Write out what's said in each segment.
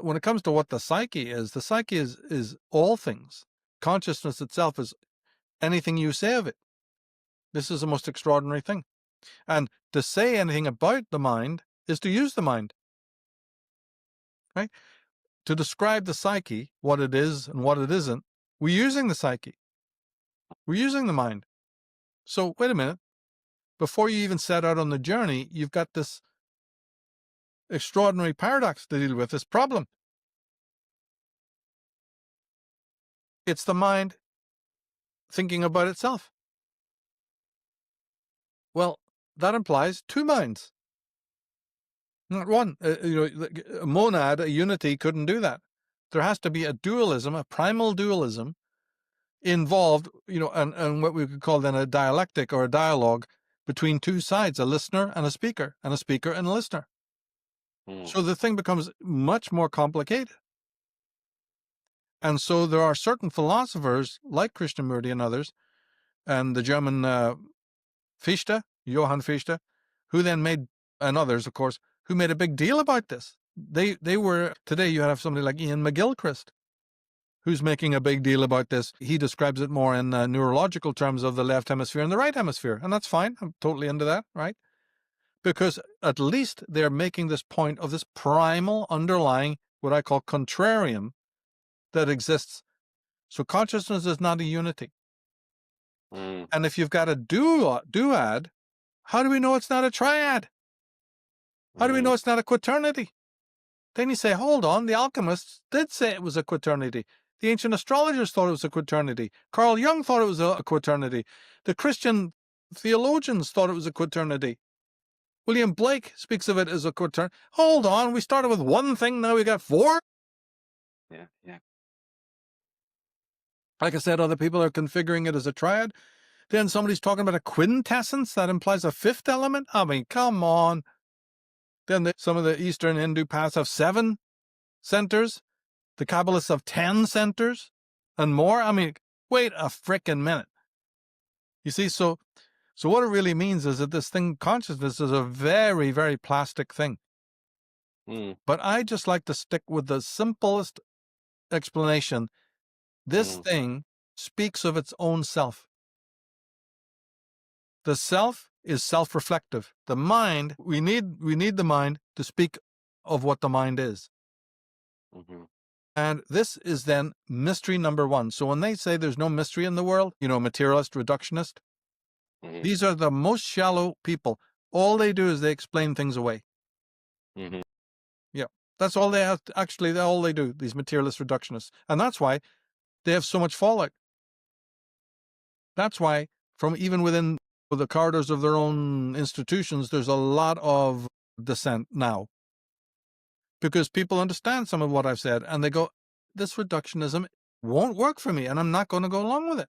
when it comes to what the psyche is, the psyche is all things. Consciousness itself is anything you say of it. This is the most extraordinary thing. And to say anything about the mind is to use the mind, right? To describe the psyche, what it is and what it isn't, we're using the psyche. We're using the mind. So wait a minute. Before you even set out on the journey, you've got this extraordinary paradox to deal with, this problem. It's the mind thinking about itself. Well, that implies two minds, not one. A monad, a unity couldn't do that. There has to be a dualism, a primal dualism involved, and what we could call then a dialectic or a dialogue between two sides, a listener and a speaker and a listener. So the thing becomes much more complicated. And so there are certain philosophers like Krishnamurti and others, and the German Fichte, Johann Fichte, who then made, and others, of course, who made a big deal about this. They were, today you have somebody like Ian McGilchrist, who's making a big deal about this. He describes it more in neurological terms of the left hemisphere and the right hemisphere, and that's fine. I'm totally into that, right? Because at least they're making this point of this primal underlying, what I call contrarium, that exists. So consciousness is not a unity. And if you've got a duad, how do we know it's not a triad? How do we know it's not a quaternity? Then you say, hold on, the alchemists did say it was a quaternity. The ancient astrologers thought it was a quaternity. Carl Jung thought it was a quaternity. The Christian theologians thought it was a quaternity. William Blake speaks of it as a quaternity. Hold on, we started with one thing, now we got four? Yeah. Like I said, other people are configuring it as a triad. Then somebody's talking about a quintessence that implies a fifth element. I mean, come on. Then some of the Eastern Hindu paths have 7 centers. The Kabbalists have 10 centers and more. I mean, wait a frickin' minute. You see, so what it really means is that this thing, consciousness, is a very, very plastic thing. But I just like to stick with the simplest explanation. This thing speaks of its own self. The self is self-reflective. The mind, we need the mind to speak of what the mind is. And this is then mystery number 1. So when they say there's no mystery in the world, materialist, reductionist, these are the most shallow people. All they do is they explain things away. Yeah, that's all they have. Actually, all they do, these materialist reductionists. And that's why they have so much fallout. That's why from even within the corridors of their own institutions, there's a lot of dissent now. Because people understand some of what I've said and they go, this reductionism won't work for me and I'm not going to go along with it.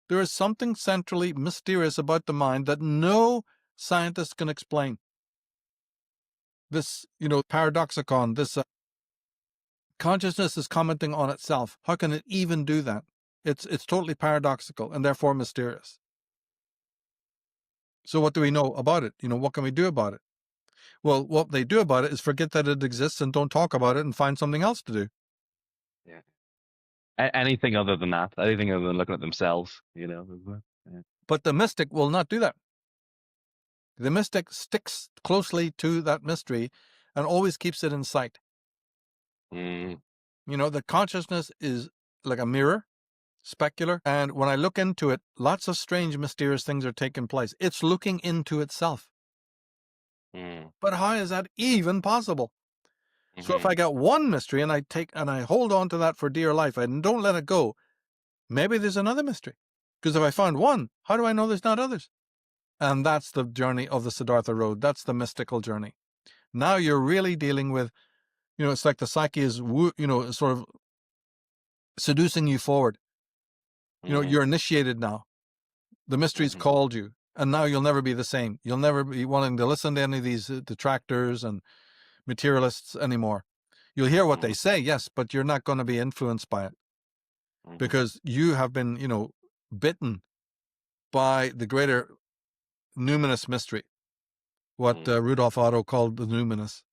There is something centrally mysterious about the mind that no scientist can explain. This, paradoxicon, this consciousness is commenting on itself. How can it even do that? It's totally paradoxical and therefore mysterious. So what do we know about it? What can we do about it? Well, what they do about it is forget that it exists and don't talk about it and find something else to do. Yeah. Anything other than that, anything other than looking at themselves, Yeah. But the mystic will not do that. The mystic sticks closely to that mystery and always keeps it in sight. The consciousness is like a mirror, specular, and when I look into it, lots of strange, mysterious things are taking place. It's looking into itself. But how is that even possible? So if I got one mystery and I hold on to that for dear life and don't let it go, maybe there's another mystery. Because if I found one, how do I know there's not others? And that's the journey of the Siddhartha road. That's the mystical journey. Now you're really dealing with, it's like the psyche is, sort of seducing you forward. You're initiated now. The mystery's called you. And now you'll never be the same. You'll never be wanting to listen to any of these detractors and materialists anymore. You'll hear what they say, yes, but you're not going to be influenced by it. Because you have been, bitten by the greater numinous mystery, what Rudolf Otto called the numinous.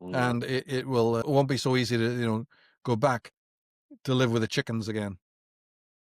Mm. and it won't be so easy to go back to live with the chickens again.